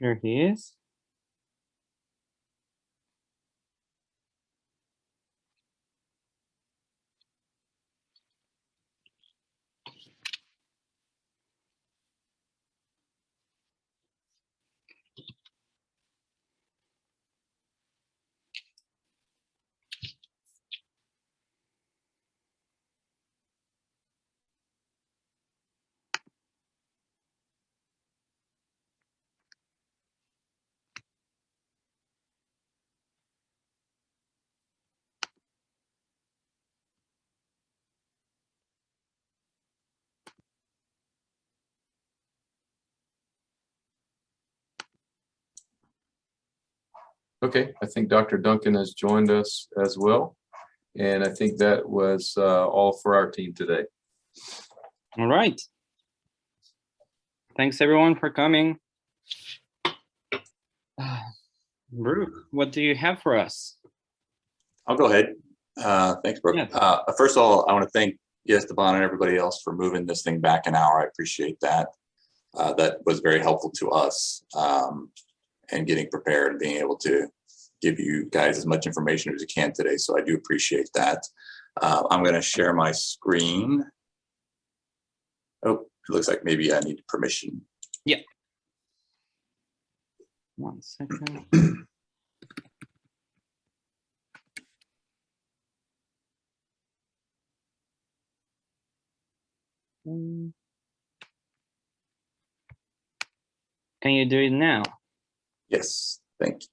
There he is. Okay, I think Dr. Duncan has joined us as well. And I think that was all for our team today. All right. Thanks everyone for coming. Brooke, what do you have for us? I'll go ahead. Thanks, Brooke. Yeah. First of all, I want to thank Esteban and everybody else for moving this thing back an hour. I appreciate that. That was very helpful to us and getting prepared and being able to give you guys as much information as you can today. So I do appreciate that. I'm going to share my screen. Oh, it looks like maybe I need permission. Yeah. 1 second. Can you do it now? Yes, thank you.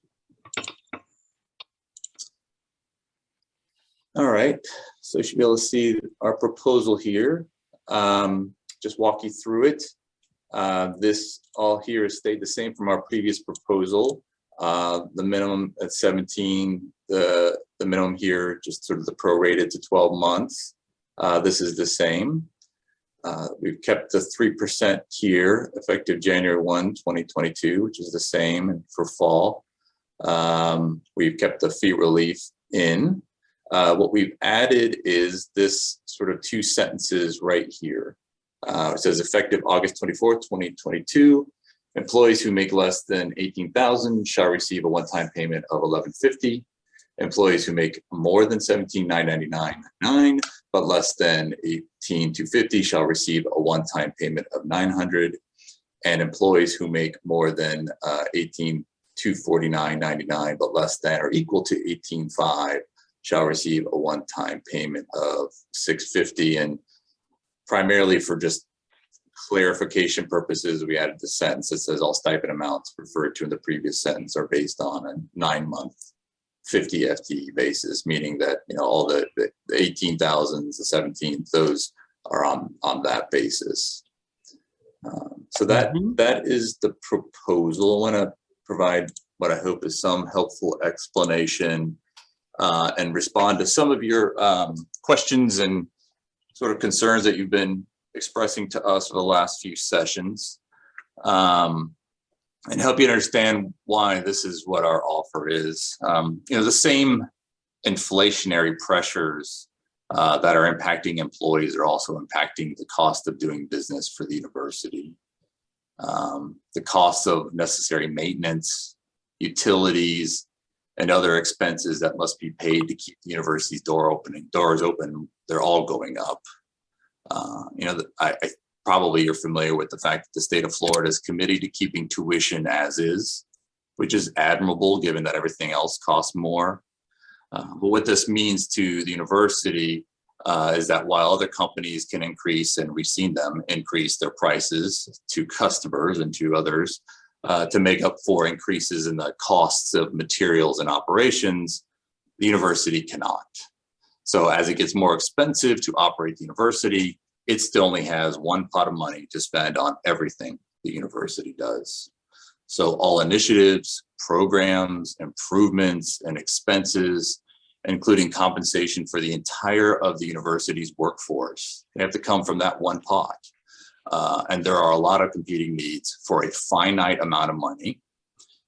All right, so you should be able to see our proposal here. Just walk you through it. This all here has stayed the same from our previous proposal. The minimum at 17, the minimum here, just sort of the prorated to 12 months. This is the same. We've kept the 3% here, effective January 1, 2022, which is the same for fall. We've kept the fee relief in. What we've added is this sort of 2 sentences right here. It says effective August 24th, 2022, employees who make less than 18,000 shall receive a one-time payment of $1,150. Employees who make more than $17,999 but less than $18,250 shall receive a one-time payment of $900. And employees who make more than $18,249.99 but less than or equal to $18,500 shall receive a one-time payment of $650. And primarily for just clarification purposes, we added the sentence that says all stipend amounts referred to in the previous sentence are based on a 9-month 50 FTE basis, meaning that all the 18,000s, the 17s, those are on that basis. So that is the proposal. I want to provide what I hope is some helpful explanation and respond to some of your questions and sort of concerns that you've been expressing to us for the last few sessions, and help you understand why this is what our offer is. The same inflationary pressures that are impacting employees are also impacting the cost of doing business for the university. The costs of necessary maintenance, utilities, and other expenses that must be paid to keep the university's doors open, they're all going up. Probably you're familiar with the fact that the state of Florida is committed to keeping tuition as is, which is admirable given that everything else costs more. But what this means to the university is that while other companies can increase, and we've seen them increase their prices to customers and to others to make up for increases in the costs of materials and operations, the university cannot. So as it gets more expensive to operate the university, it still only has one pot of money to spend on everything the university does. So all initiatives, programs, improvements, and expenses, including compensation for the entire of the university's workforce, they have to come from that one pot. And there are a lot of competing needs for a finite amount of money,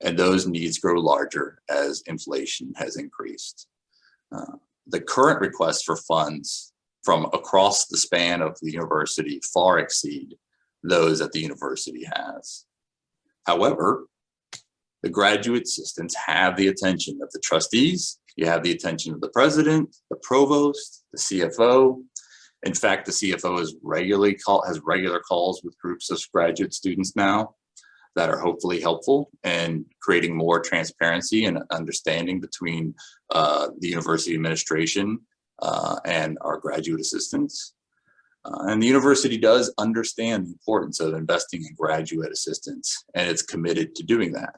and those needs grow larger as inflation has increased. The current requests for funds from across the span of the university far exceed those that the university has. However, The graduate assistants have the attention of the trustees. You have the attention of the president, the provost, the CFO. In fact, the CFO has regular calls with groups of graduate students now that are hopefully helpful and creating more transparency and understanding between the university administration and our graduate assistants. And the university does understand the importance of investing in graduate assistants, and it's committed to doing that.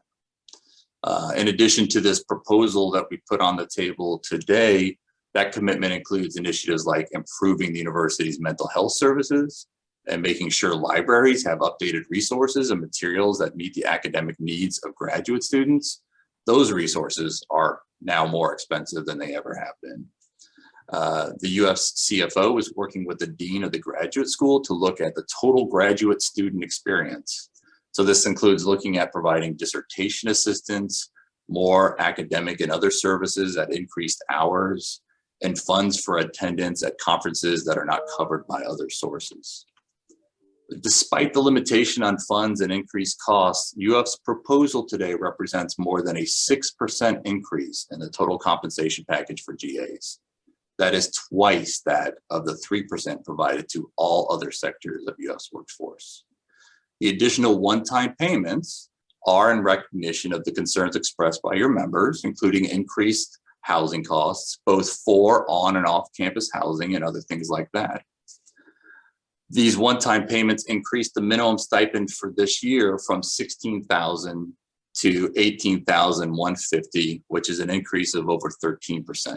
In addition to this proposal that we put on the table today, that commitment includes initiatives like improving the university's mental health services and making sure libraries have updated resources and materials that meet the academic needs of graduate students. Those resources are now more expensive than they ever have been. The UF's CFO is working with the dean of the graduate school to look at the total graduate student experience. So this includes looking at providing dissertation assistance, more academic and other services at increased hours, and funds for attendance at conferences that are not covered by other sources. Despite the limitation on funds and increased costs, UF's proposal today represents more than a 6% increase in the total compensation package for GAs. That is twice that of the 3% provided to all other sectors of UF's workforce. The additional one-time payments are in recognition of the concerns expressed by your members, including increased housing costs, both for on and off campus housing and other things like that. These one-time payments increased the minimum stipend for this year from $16,000 to $18,150, which is an increase of over 13%.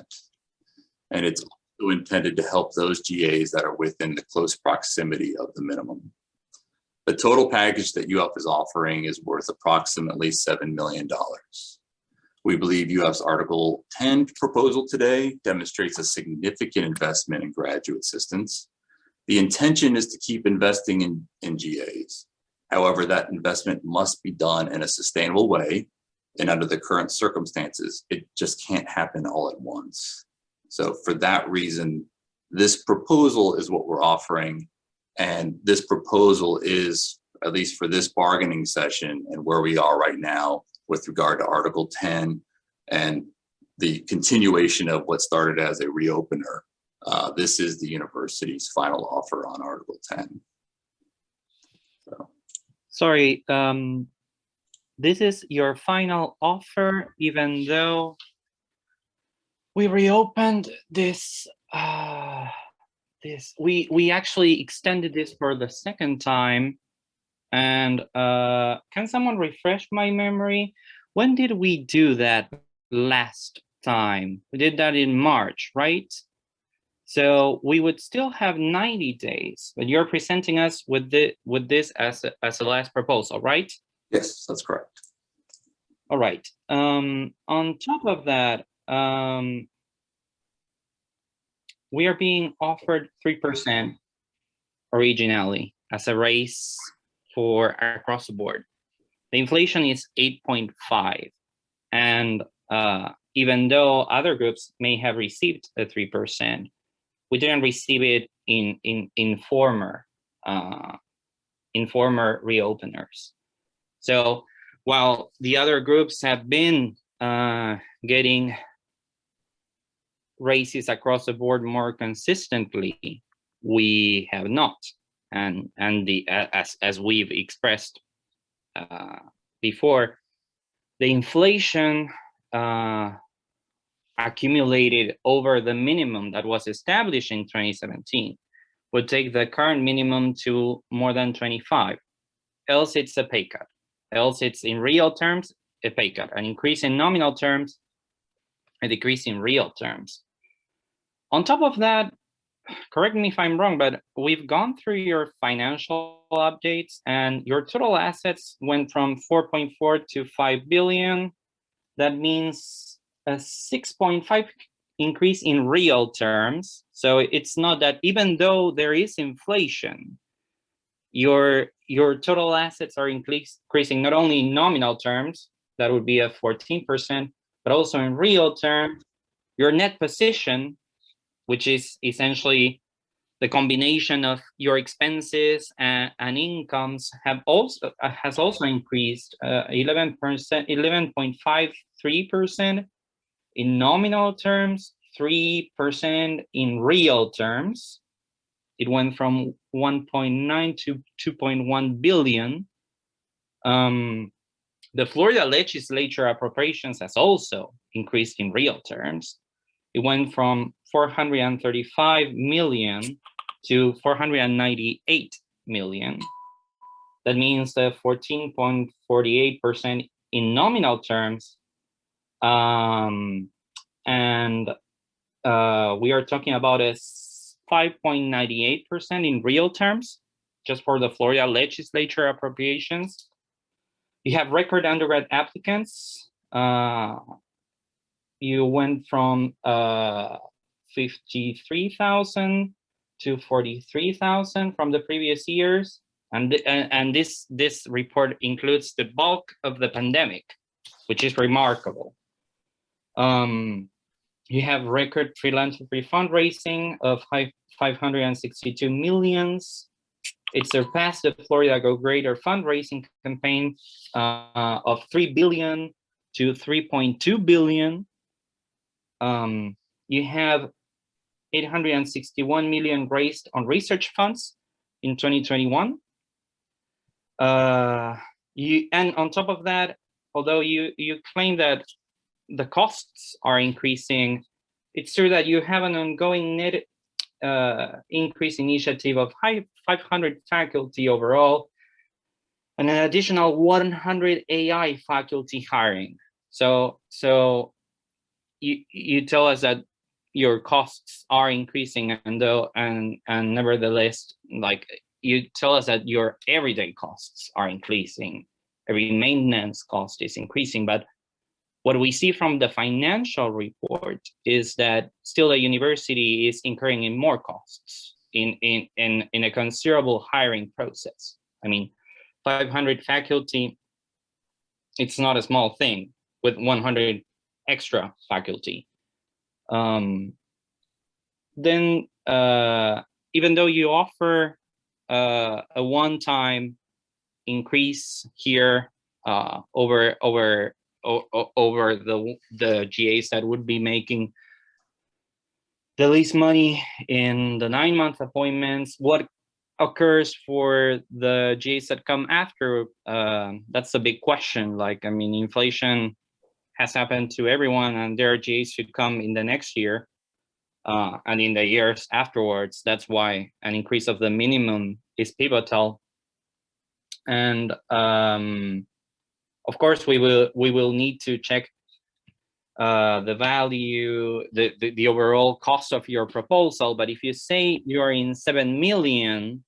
And it's also intended to help those GAs that are within the close proximity of the minimum. The total package that UF is offering is worth approximately $7 million. We believe UF's Article 10 proposal today demonstrates a significant investment in graduate assistance. The intention is to keep investing in GAs. However, that investment must be done in a sustainable way, and under the current circumstances, it just can't happen all at once. So for that reason, this proposal is what we're offering, and this proposal is, at least for this bargaining session and where we are right now with regard to Article 10 and the continuation of what started as a reopener. This is the university's final offer on Article 10. So. Sorry, this is your final offer, even though we reopened this. We actually extended this for the second time. And can someone refresh my memory? When did we do that last time? We did that in March, right? So we would still have 90 days, but you're presenting us with this as a last proposal, right? Yes, that's correct. All right. On top of that, we are being offered 3% originally as a raise for across the board. The inflation is 8.5, and even though other groups may have received the 3%, we didn't receive it in former reopeners. So while the other groups have been getting raises across the board more consistently, we have not. And as we've expressed before, the inflation accumulated over the minimum that was established in 2017 would take the current minimum to more than 25. Else it's a pay cut. Else it's in real terms, a pay cut. An increase in nominal terms, a decrease in real terms. On top of that, correct me if I'm wrong, but we've gone through your financial updates and your total assets went from 4.4 to 5 billion. That means a 6.5 increase in real terms. So it's not that, even though there is inflation, your total assets are increasing not only in nominal terms, that would be a 14%, but also in real terms, your net position, which is essentially the combination of your expenses and incomes has also increased 11%, 11.53% in nominal terms, 3% in real terms. It went from 1.9 to 2.1 billion. The Florida legislature appropriations has also increased in real terms. It went from 435 million to 498 million. That means 14.48% in nominal terms. And we are talking about a 5.98% in real terms, just for the Florida legislature appropriations. You have record undergrad applicants. You went from 53,000 to 43,000 from the previous years. And this report includes the bulk of the pandemic, which is remarkable. You have record philanthropy fundraising of 562 millions. It surpassed the Florida Go Greater fundraising campaign of 3 billion to 3.2 billion. You have 861 million raised on research funds in 2021. And on top of that, although you claim that the costs are increasing, it's true that you have an ongoing net increase initiative of 500 faculty overall, and an additional 100 AI faculty hiring. So you tell us that your costs are increasing, and nevertheless, like, you tell us that your everyday costs are increasing, every maintenance cost is increasing, but what we see from the financial report is that still the university is incurring in more costs in a considerable hiring process. I mean, 500 faculty, it's not a small thing with 100 extra faculty. Then even though you offer a one-time increase here over the GAs that would be making the least money in the 9-month appointments, what occurs for the GAs that come after? That's a big question. Like, I mean, inflation has happened to everyone, and their GAs should come in the next year and in the years afterwards. That's why an increase of the minimum is pivotal. And of course, we will need to check the value, the overall cost of your proposal. But if you say you're in 7 million,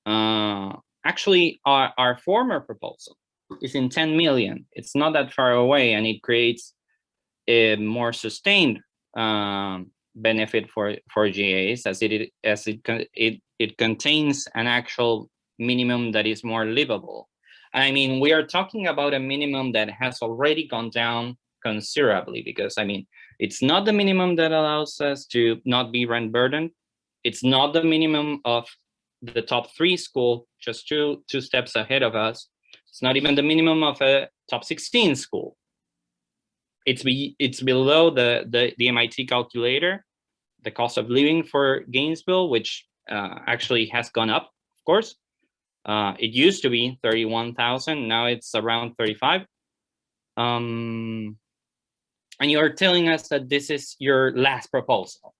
actually our former proposal is in 10 million. It's not that far away, and it creates a more sustained benefit for GAs, as it contains an actual minimum that is more livable. I mean, we are talking about a minimum that has already gone down considerably, because, I mean, it's not the minimum that allows us to not be rent burdened. It's not the minimum of the top 3 school, just two steps ahead of us. It's not even the minimum of a top 16 school. It's below the MIT calculator, the cost of living for Gainesville, which actually has gone up, of course. It used to be 31,000, now it's around 35. And you're telling us that this is your last proposal,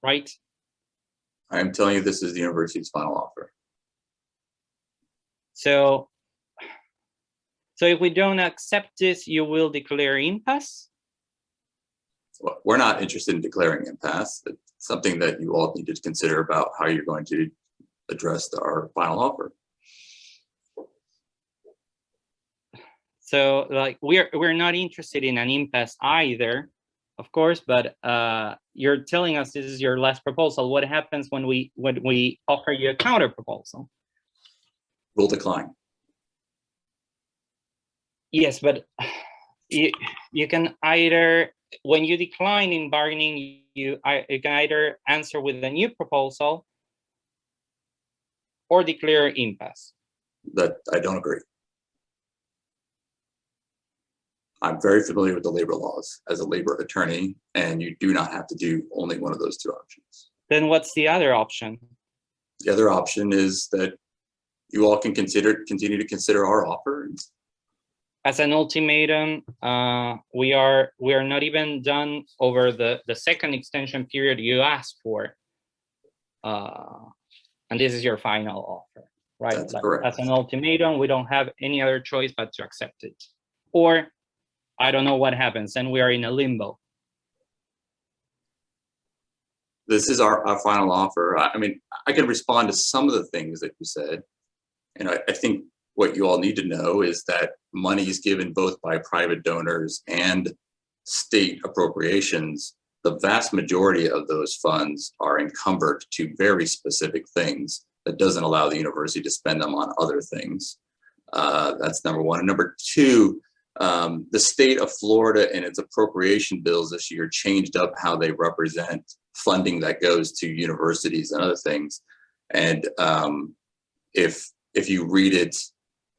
right? I'm telling you, this is the university's final offer. So if we don't accept this, you will declare impasse? Well, we're not interested in declaring impasse. It's something that you all need to consider about how you're going to address our final offer. So, like, we're not interested in an impasse either, of course, but you're telling us this is your last proposal. What happens when we offer you a counter proposal? We'll decline. Yes, but you can either when you decline in bargaining, you can either answer with a new proposal or declare impasse. That I don't agree. I'm very familiar with the labor laws as a labor attorney, and you do not have to do only one of those two options. Then what's the other option? The other option is that you all can continue to consider our offer. As an ultimatum, we are not even done over the second extension period you asked for. And this is your final offer, right? That's correct. As an ultimatum, we don't have any other choice but to accept it. Or I don't know what happens, and we are in a limbo. This is our final offer. I mean, I can respond to some of the things that you said. And I think what you all need to know is that money is given both by private donors and state appropriations. The vast majority of those funds are encumbered to very specific things that doesn't allow the university to spend them on other things. That's number one. And number two, the state of Florida and its appropriation bills this year changed up how they represent funding that goes to universities and other things. And if you read it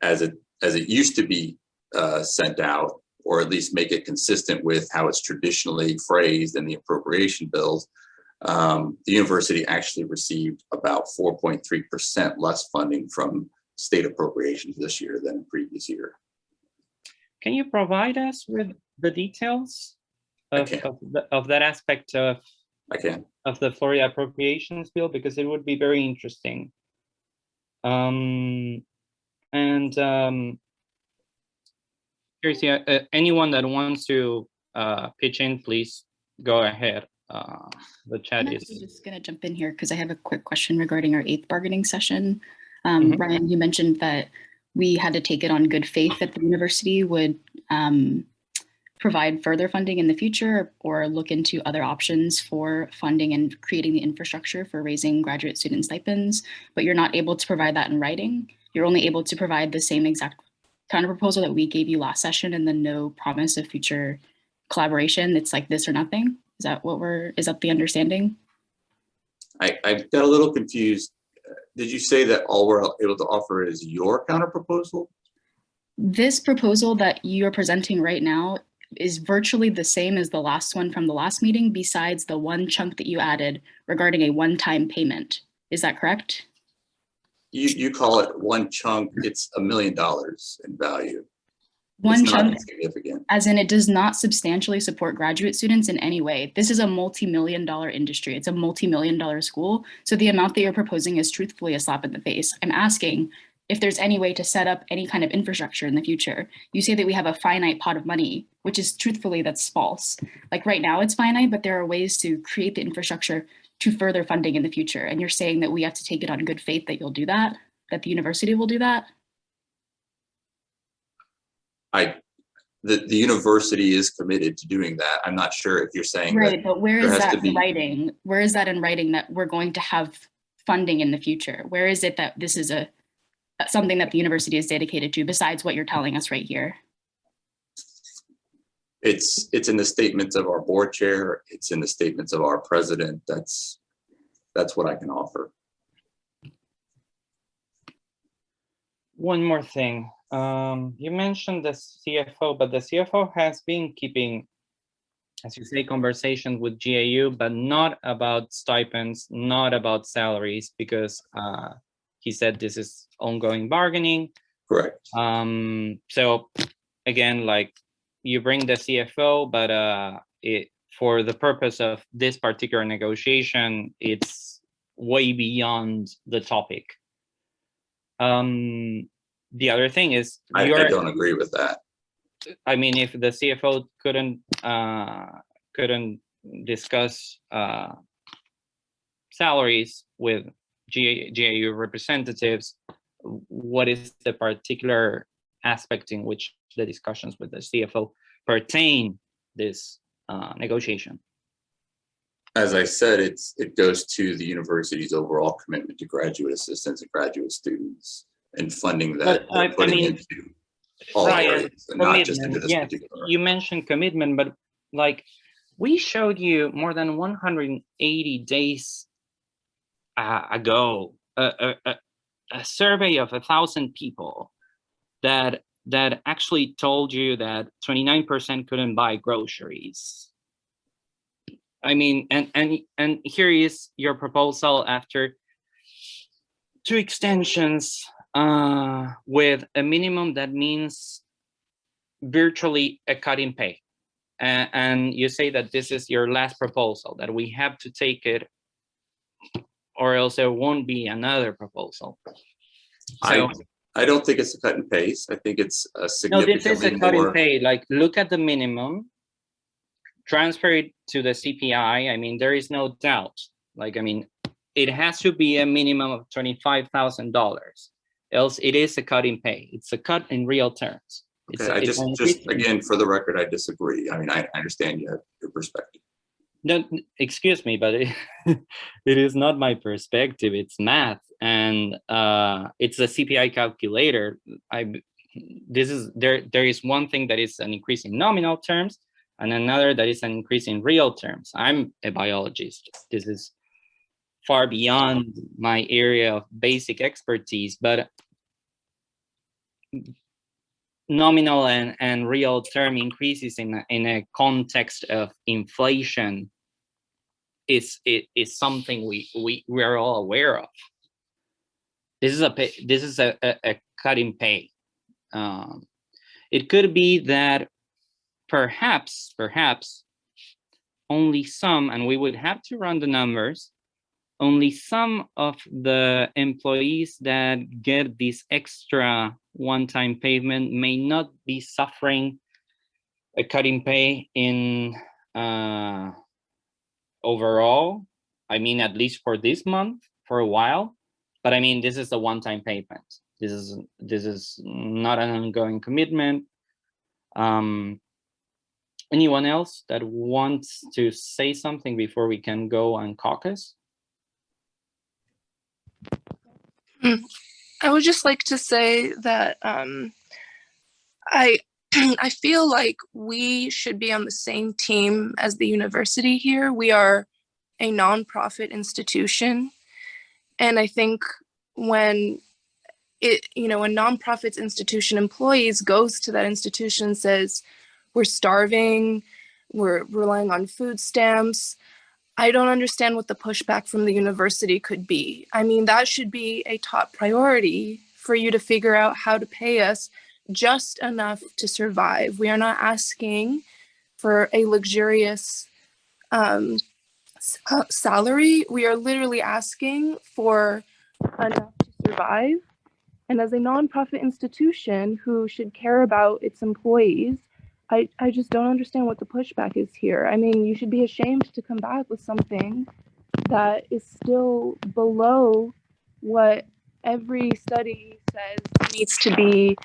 as it used to be sent out, or at least make it consistent with how it's traditionally phrased in the appropriation bills, the university actually received about 4.3% less funding from state appropriations this year than the previous year. Can you provide us with the details of that aspect of the Florida appropriations bill? Because it would be very interesting. Seriously, anyone that wants to pitch in, please go ahead. The chat is just going to jump in here because I have a quick question regarding our 8th bargaining session. Ryan, you mentioned that we had to take it on good faith that the university would provide further funding in the future or look into other options for funding and creating the infrastructure for raising graduate student stipends, but you're not able to provide that in writing. You're only able to provide the same exact counter proposal that we gave you last session and then no promise of future collaboration. It's like this or nothing. Is that the understanding? I got a little confused. Did you say that all we're able to offer is your counter proposal? This proposal that you're presenting right now is virtually the same as the last one from the last meeting, besides the one chunk that you added regarding a one-time payment. Is that correct? You call it one chunk. It's $1 million in value. One it's chunk, not significant. As in it does not substantially support graduate students in any way. This is a multi-million-dollar industry. It's a multi-million-dollar school. So the amount that you're proposing is truthfully a slap in the face. I'm asking if there's any way to set up any kind of infrastructure in the future. You say that we have a finite pot of money, which is truthfully, that's false. Like right now it's finite, but there are ways to create the infrastructure to further funding in the future. And you're saying that we have to take it on good faith that you'll do that, that the university will do that? The university is committed to doing that. I'm not sure if you're saying right, but where is that in writing? Where is that in writing that we're going to have funding in the future? Where is it that this is something that the university is dedicated to besides what you're telling us right here? It's in the statements of our board chair. It's in the statements of our president. That's what I can offer. One more thing. You mentioned the CFO, but the CFO has been keeping, as you say, conversations with GAU, but not about stipends, not about salaries, because he said this is ongoing bargaining. Correct. So again, like you bring the CFO, but for the purpose of this particular negotiation, it's way beyond the topic. The other thing is, I don't agree with that. I mean, if the CFO couldn't discuss salaries with GAU representatives, what is the particular aspect in which the discussions with the CFO pertain this negotiation? As I said, it goes to the university's overall commitment to graduate assistants and graduate students and funding that they're putting into all areas, and not just into this particular. You mentioned commitment, but like we showed you more than 180 days ago a survey of 1,000 people that actually told you that 29% couldn't buy groceries. I mean, and here is your proposal after 2 extensions with a minimum that means virtually a cut in pay. And you say that this is your last proposal, that we have to take it or else there won't be another proposal. So, I don't think it's a cut and paste. I think it's a no, this is significantly a cut in more. pay. Like, look at the minimum, transfer it to the CPI. I mean, there is no doubt. Like, I mean, it has to be a minimum of $25,000. Else it is a cut in pay. It's a cut in real terms. Okay, I just again, for the record, I disagree. I mean, I understand your perspective. No, excuse me, but it is not my perspective. It's math, and it's a CPI calculator. There is one thing that is an increase in nominal terms, and another that is an increase in real terms. I'm a biologist. This is far beyond my area of basic expertise, but nominal and real term increases in a context of inflation is something we are all aware of. This is a cut in pay. It could be that perhaps only some, and we would have to run the numbers, only some of the employees that get this extra one-time payment may not be suffering a cut in pay in overall. I mean, at least for this month, for a while. But I mean, this is a one-time payment. This is not an ongoing commitment. Anyone else that wants to say something before we can go on caucus? I would just like to say that I I feel like we should be on the same team as the university here. We are a nonprofit institution, and I think when a nonprofit's institution employees goes to that institution and says, "We're starving, we're relying on food stamps," I don't understand what the pushback from the university could be. I mean, that should be a top priority for you to figure out how to pay us just enough to survive. We are not asking for a luxurious salary. We are literally asking for enough to survive. And as a nonprofit institution who should care about its employees, I just don't understand what the pushback is here. I mean, you should be ashamed to come back with something that is still below what every study says needs to be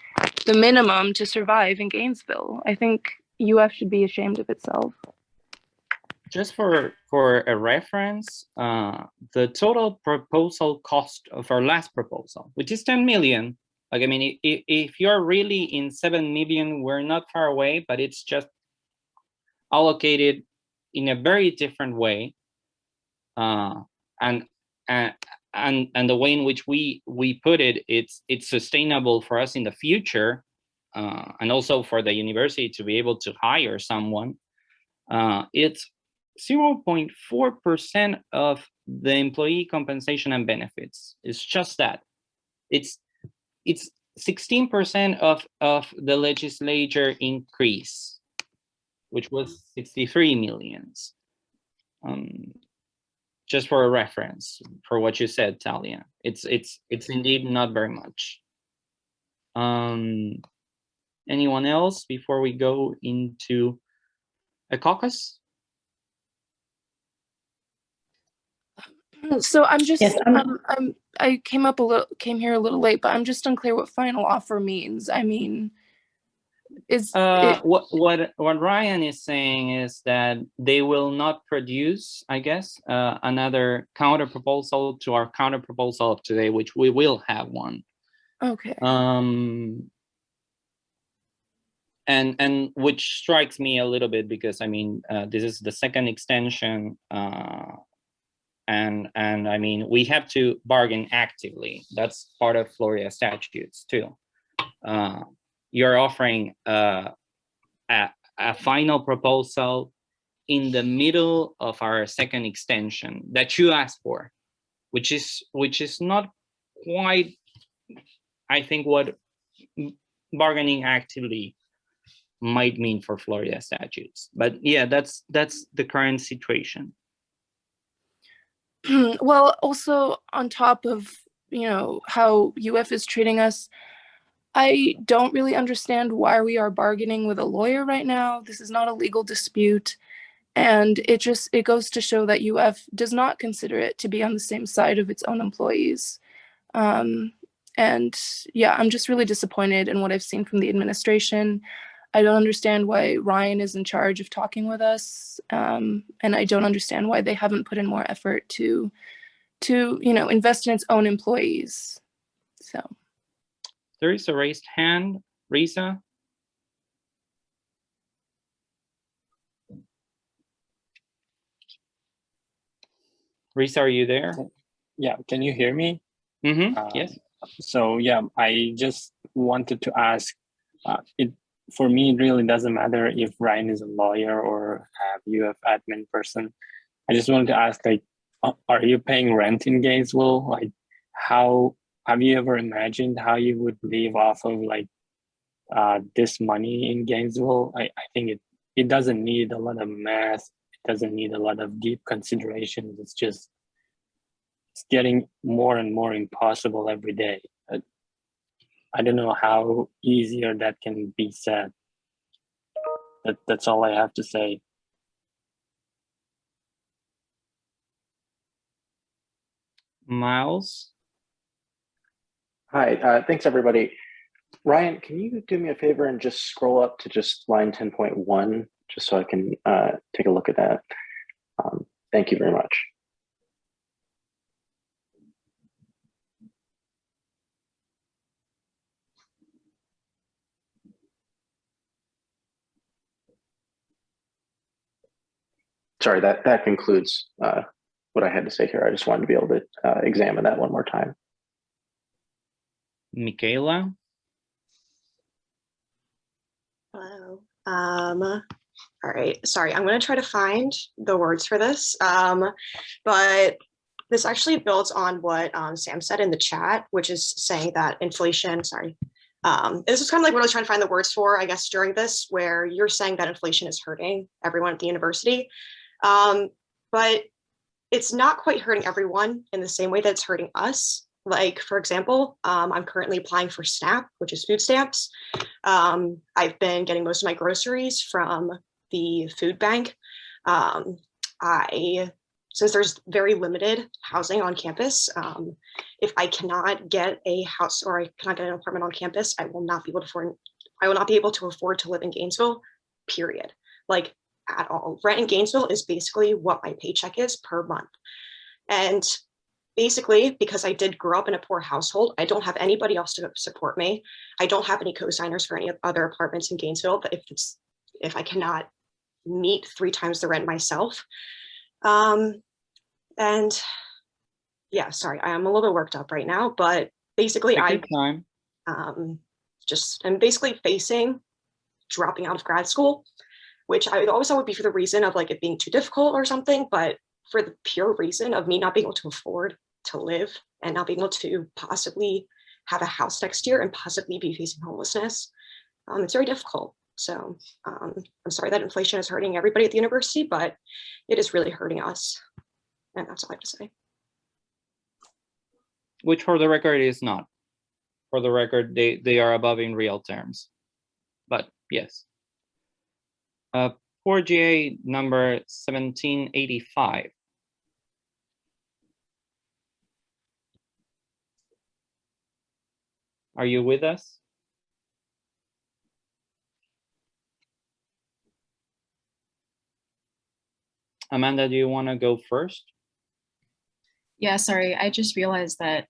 the minimum to survive in Gainesville. I think UF should be ashamed of itself. Just for a reference, the total proposal cost of our last proposal, which is 10 million. Like, I mean, if you're really in 7 million, we're not far away, but it's just allocated in a very different way. And the way in which we put it, it's sustainable for us in the future, and also for the university to be able to hire someone. It's 0.4% of the employee compensation and benefits. It's just that. It's 16% of the legislature increase, which was 63 millions. Just for a reference for what you said, Talia. It's indeed not very much. Anyone else before we go into a caucus? So I'm just, Yes, I came here a little late, but I'm just unclear what final offer means. I mean, what Ryan is saying is that they will not produce, I guess, another counter proposal to our counter proposal of today, which we will have one. Okay. and which strikes me a little bit because I mean this is the second extension, and I mean we have to bargain actively. That's part of Florida statutes too. You're offering a final proposal in the middle of our second extension that you asked for, which is not quite, I think, what bargaining actively might mean for Florida statutes. But yeah, that's the current situation. Well, also on top of, you know, how UF is treating us, I don't really understand why we are bargaining with a lawyer right now. This is not a legal dispute. And it goes to show that UF does not consider it to be on the same side of its own employees. And yeah, I'm just really disappointed in what I've seen from the administration. I don't understand why Ryan is in charge of talking with us. And I don't understand why they haven't put in more effort to you know, invest in its own employees. So. There is a raised hand, Risa. Risa, are you there? Yeah, can you hear me? Yes. So yeah, I just wanted to ask, for me, it really doesn't matter if Ryan is a lawyer or a UF admin person. I just wanted to ask, like, are you paying rent in Gainesville? Like, how have you ever imagined how you would live off of like this money in Gainesville? I think it doesn't need a lot of math. It doesn't need a lot of deep considerations. It's getting more and more impossible every day. I don't know how easier that can be said. That's all I have to say. Miles. Hi, thanks everybody. Ryan, can you do me a favor and just scroll up to just line 10.1, just so I can take a look at that? Thank you very much. Sorry, that concludes what I had to say here. I just wanted to be able to examine that one more time. Michaela. Hello. All right. Sorry, I'm going to try to find the words for this. But this actually builds on what Sam said in the chat, which is saying that inflation, sorry. This is kind of like what I was trying to find the words for, I guess, during this, where you're saying that inflation is hurting everyone at the university. But it's not quite hurting everyone in the same way that it's hurting us. Like, for example, I'm currently applying for SNAP, which is food stamps. I've been getting most of my groceries from the food bank. Since there's very limited housing on campus, if I cannot get a house or I cannot get an apartment on campus, I will not be able to afford to live in Gainesville, period. Like, at all. Rent in Gainesville is basically what my paycheck is per month. And basically, because I did grow up in a poor household, I don't have anybody else to support me. I don't have any co-signers for any other apartments in Gainesville, but if I cannot meet 3 times the rent myself. And yeah, sorry, I'm a little bit worked up right now, but basically I'm basically facing dropping out of grad school, which I always thought would be for the reason of like it being too difficult or something, but for the pure reason of me not being able to afford to live and not being able to possibly have a house next year and possibly be facing homelessness. It's very difficult. So I'm sorry that inflation is hurting everybody at the university, but it is really hurting us. And that's all I have to say. Which for the record is not. For the record, they are above in real terms. But yes. For GA number 1785. Are you with us? Amanda, do you want to go first? Yeah, sorry, I just realized that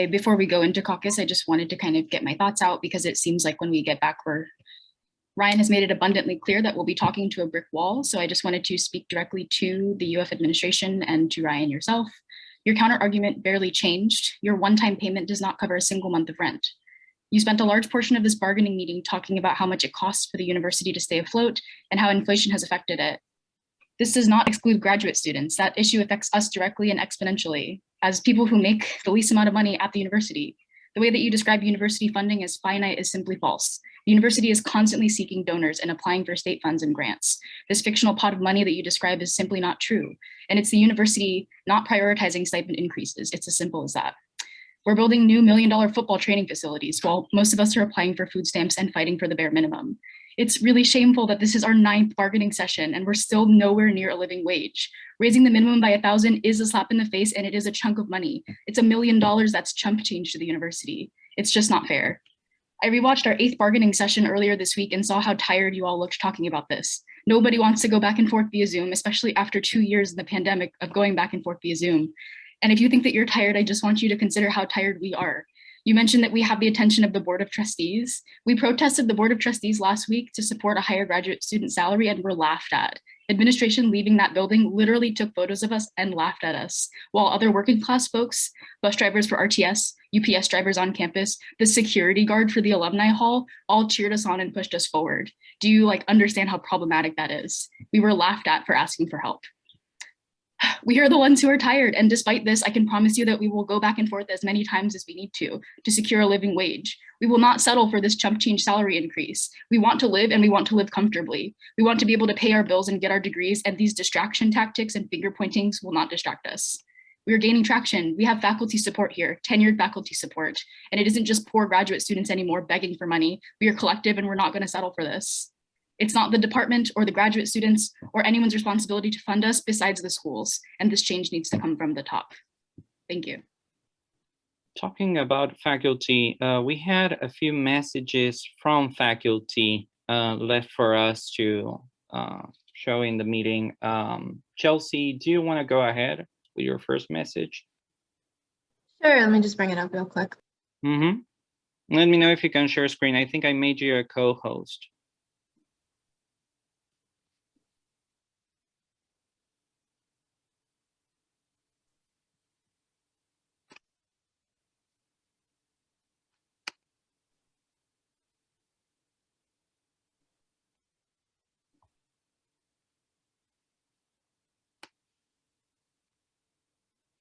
Before we go into caucus, I just wanted to kind of get my thoughts out because it seems like when we get back, Ryan has made it abundantly clear that we'll be talking to a brick wall. So I just wanted to speak directly to the UF administration and to Ryan yourself. Your counter argument barely changed. Your one-time payment does not cover a single month of rent. You spent a large portion of this bargaining meeting talking about how much it costs for the university to stay afloat and how inflation has affected it. This does not exclude graduate students. That issue affects us directly and exponentially as people who make the least amount of money at the university. The way that you describe university funding as finite is simply false. The university is constantly seeking donors and applying for state funds and grants. This fictional pot of money that you describe is simply not true. And it's the university not prioritizing stipend increases. It's as simple as that. We're building new $1 million football training facilities while most of us are applying for food stamps and fighting for the bare minimum. It's really shameful that this is our 9th bargaining session and we're still nowhere near a living wage. Raising the minimum by 1,000 is a slap in the face and it is a chunk of money. It's $1 million that's chump change to the university. It's just not fair. I rewatched our 8th bargaining session earlier this week and saw how tired you all looked talking about this. Nobody wants to go back and forth via Zoom, especially after 2 years in the pandemic of going back and forth via Zoom. And if you think that you're tired, I just want you to consider how tired we are. You mentioned that we have the attention of the Board of Trustees. We protested the Board of Trustees last week to support a higher graduate student salary and were laughed at. Administration leaving that building literally took photos of us and laughed at us, while other working class folks, bus drivers for RTS, UPS drivers on campus, the security guard for the alumni hall, all cheered us on and pushed us forward. Do you understand how problematic that is? We were laughed at for asking for help. We are the ones who are tired, and despite this, I can promise you that we will go back and forth as many times as we need to secure a living wage. We will not settle for this chump change salary increase. We want to live and we want to live comfortably. We want to be able to pay our bills and get our degrees, and these distraction tactics and finger pointings will not distract us. We are gaining traction. We have faculty support here, tenured faculty support, and it isn't just poor graduate students anymore begging for money. We are collective and we're not going to settle for this. It's not the department or the graduate students or anyone's responsibility to fund us besides the schools, and this change needs to come from the top. Thank you. Talking about faculty, we had a few messages from faculty left for us to show in the meeting. Chelsea, do you want to go ahead with your first message? Sure, let me just bring it up real quick. Let me know if you can share screen. I think I made you a co-host.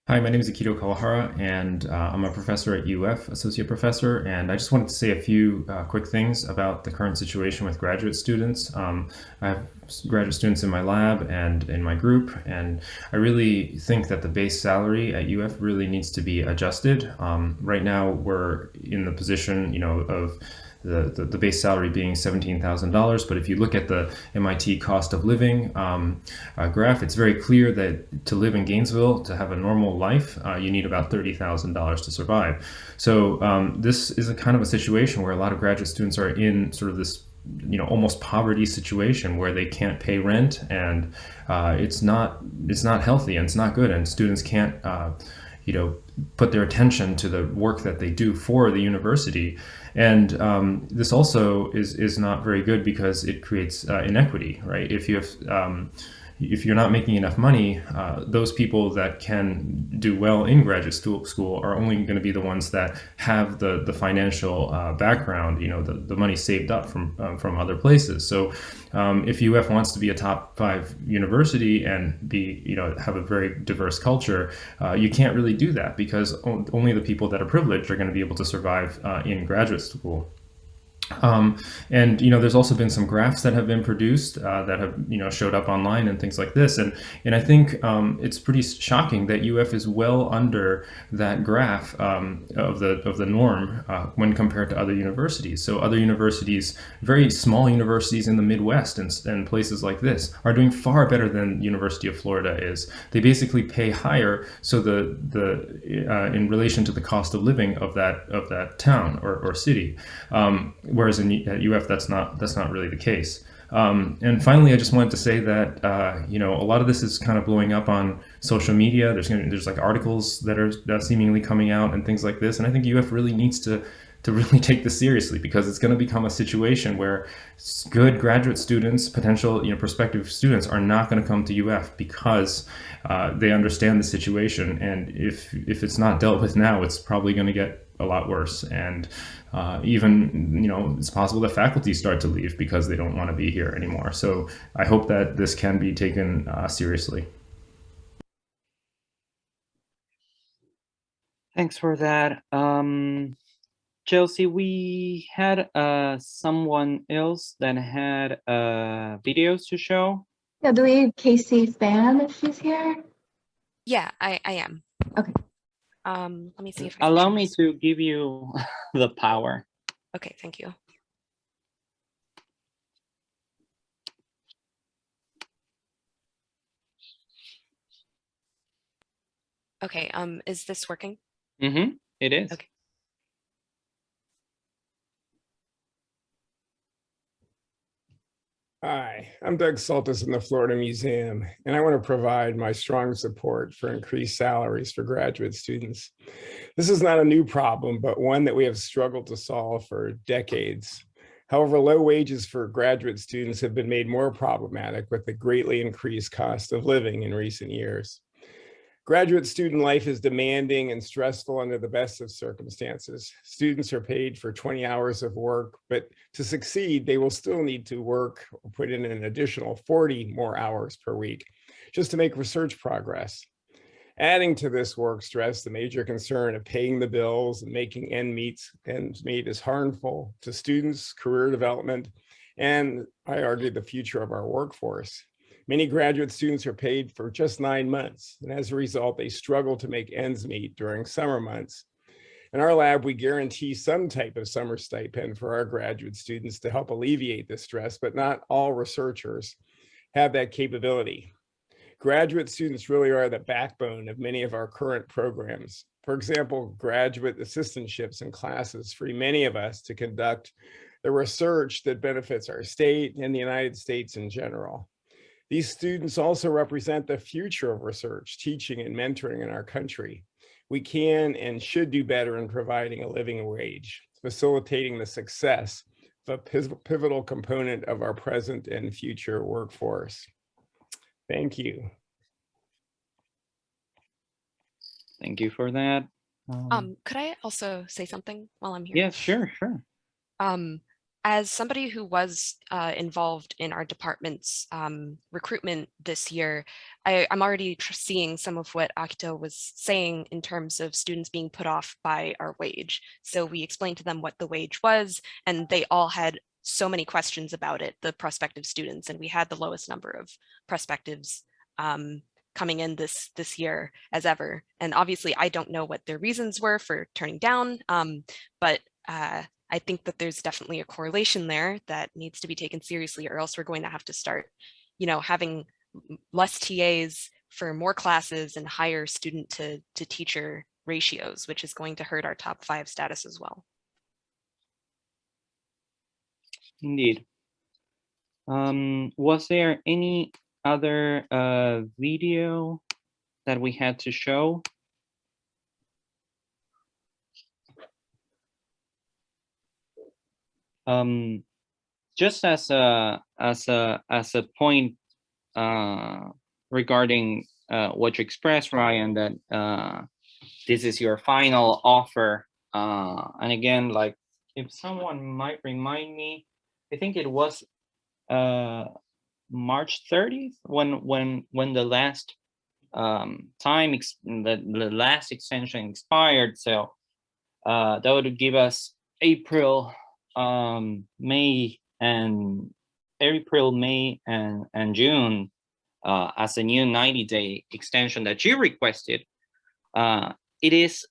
Hi, my name is Akito Kawahara, and I'm a professor at UF, associate professor, and I just wanted to say a few quick things about the current situation with graduate students. I have graduate students in my lab and in my group, and I really think that the base salary at UF really needs to be adjusted. Right now, we're in the position, of the base salary being $17,000, but if you look at the MIT cost of living graph, it's very clear that to live in Gainesville, to have a normal life, you need about $30,000 to survive. So this is a kind of a situation where a lot of graduate students are in sort of this almost poverty situation where they can't pay rent, and it's not healthy and it's not good, and students can't put their attention to the work that they do for the university. And this also is not very good because it creates inequity, right? If you're not making enough money, those people that can do well in graduate school are only going to be the ones that have the financial background, the money saved up from other places. So if UF wants to be a top 5 university and be, have a very diverse culture, you can't really do that because only the people that are privileged are going to be able to survive in graduate school. And there's also been some graphs that have been produced that have showed up online and things like this, and I think it's pretty shocking that UF is well under that graph of the norm when compared to other universities. So other universities, very small universities in the Midwest and places like this, are doing far better than University of Florida is. They basically pay higher, so in relation to the cost of living of that town or city. Whereas at UF, that's not really the case. And finally, I just wanted to say that a lot of this is kind of blowing up on social media. There's like articles that are seemingly coming out and things like this, and I think UF really needs to really take this seriously, because it's going to become a situation where good graduate students, potential prospective students, are not going to come to UF because they understand the situation, and if it's not dealt with now, it's probably going to get a lot worse. And even it's possible that faculty start to leave because they don't want to be here anymore. So I hope that this can be taken seriously. Thanks for that. Chelsea, we had someone else that had videos to show. Yeah, do we have Casey Pham if she's here? Yeah, I am. Okay. Let me see if I can Allow share me this. to give you the power. Okay, thank you. Okay, is this working? Mm-hmm. It is. Okay. Hi, I'm Doug Soltis in the Florida Museum, and I want to provide my strong support for increased salaries for graduate students. This is not a new problem, but one that we have struggled to solve for decades. However, low wages for graduate students have been made more problematic with the greatly increased cost of living in recent years. Graduate student life is demanding and stressful under the best of circumstances. Students are paid for 20 hours of work, but to succeed, they will still need to work or put in an additional 40 more hours per week just to make research progress. Adding to this work stress, the major concern of paying the bills and making ends meet is harmful to students' career development, and I argue the future of our workforce. Many graduate students are paid for just 9 months, and as a result, they struggle to make ends meet during summer months. In our lab, we guarantee some type of summer stipend for our graduate students to help alleviate this stress, but not all researchers have that capability. Graduate students really are the backbone of many of our current programs. For example, graduate assistantships and classes free many of us to conduct the research that benefits our state and the United States in general. These students also represent the future of research, teaching, and mentoring in our country. We can and should do better in providing a living wage, facilitating the success of a pivotal component of our present and future workforce. Thank you. Thank you for that. Could I also say something while I'm here? Yes, sure. As somebody who was involved in our department's recruitment this year, I'm already seeing some of what Akito was saying in terms of students being put off by our wage. So we explained to them what the wage was, and they all had so many questions about it, the prospective students, and we had the lowest number of prospectives coming in this year as ever. And obviously, I don't know what their reasons were for turning down, but I think that there's definitely a correlation there that needs to be taken seriously, or else we're going to have to start, having less TAs for more classes and higher student to teacher ratios, which is going to hurt our top 5 status as well. Indeed. Was there any other video that we had to show? Just as a point regarding what you expressed, Ryan, that this is your final offer, and again, like, if someone might remind me, I think it was March 30th when the last the last extension expired. So that would give us April, May and June as a new 90-day extension that you requested. It is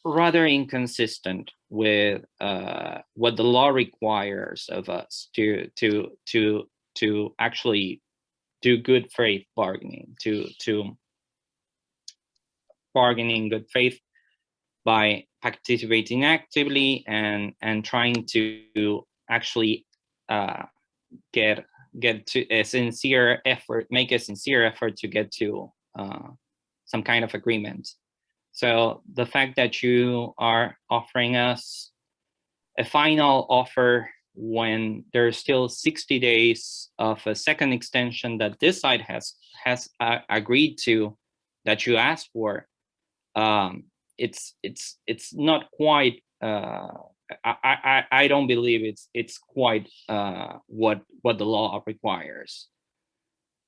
rather inconsistent with what the law requires of us to actually do good faith bargaining, to bargain in good faith by participating actively and trying to actually get to a sincere effort, make a sincere effort to get to some kind of agreement. So the fact that you are offering us a final offer when there's still 60 days of a second extension that this side has agreed to, that you asked for, it's not quite. I don't believe it's quite what the law requires.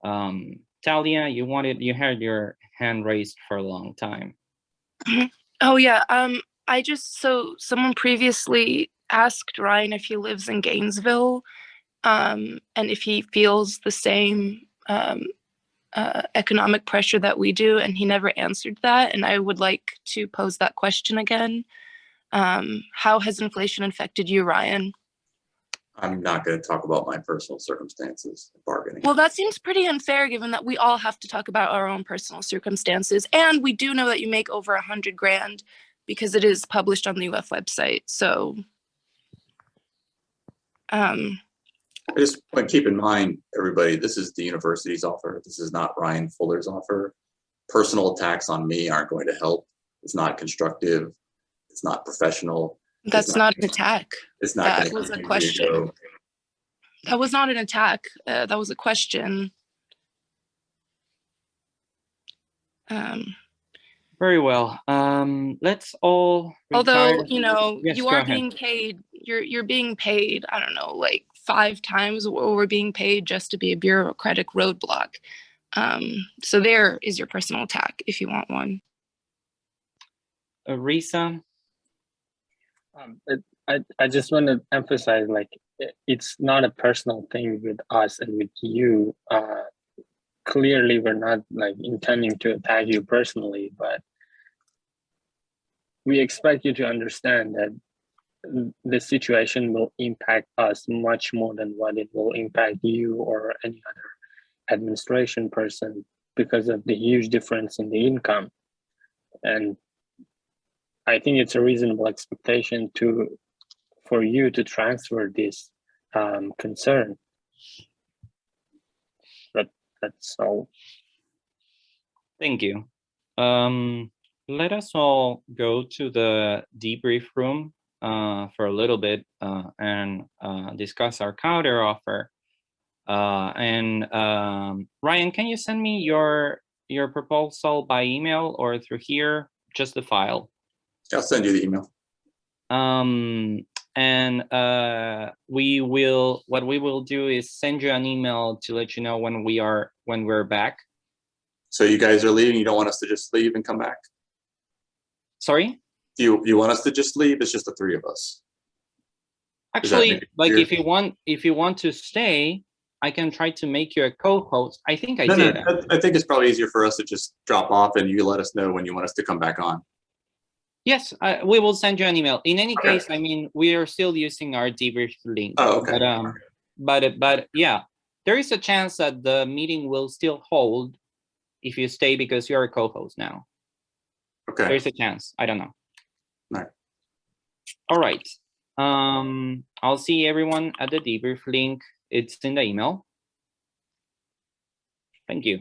Talia, you had your hand raised for a long time. Oh yeah. So someone previously asked Ryan if he lives in Gainesville, and if he feels the same economic pressure that we do, and he never answered that. And I would like to pose that question again. How has inflation affected you, Ryan? I'm not going to talk about my personal circumstances of bargaining. Well, that seems pretty unfair given that we all have to talk about our own personal circumstances. And we do know that you make over $100,000 because it is published on the UF website. So I just want to keep in mind, everybody, this is the university's offer. This is not Ryan Fuller's offer. Personal attacks on me aren't going to help. It's not constructive. It's not professional. That's not an attack. It's not. That was a question. That was not an attack. That was a question. Very well. Let's all. Although, you know, yes, you are being paid. You're being paid. I don't know, like 5 times what we're being paid just to be a bureaucratic roadblock. So there is your personal attack if you want one. Risa. I just want to emphasize, like, it's not a personal thing with us and with you. Clearly, we're not like intending to attack you personally, but we expect you to understand that the situation will impact us much more than what it will impact you or any other administration person because of the huge difference in the income. And I think it's a reasonable expectation for you to transfer this concern. But that's all. Thank you. Let us all go to the debrief room for a little bit and discuss our counter offer. Ryan, can you send me your proposal by email or through here? Just the file. I'll send you the email. What we will do is send you an email to let you know when we're back. So you guys are leaving. You don't want us to just leave and come back? Sorry? You want us to just leave? It's just the 3 of us. Actually, like if you want to stay, I can try to make you a co-host. I think I did. I think it's probably easier for us to just drop off and you let us know when you want us to come back on. Yes, we will send you an email. In any case, I mean, we are still using our debrief link. Oh, okay. But yeah, there is a chance that the meeting will still hold if you stay because you're a co-host now. Okay. There's a chance. I don't know. All right. All right. I'll see everyone at the debrief link. It's in the email. Thank you.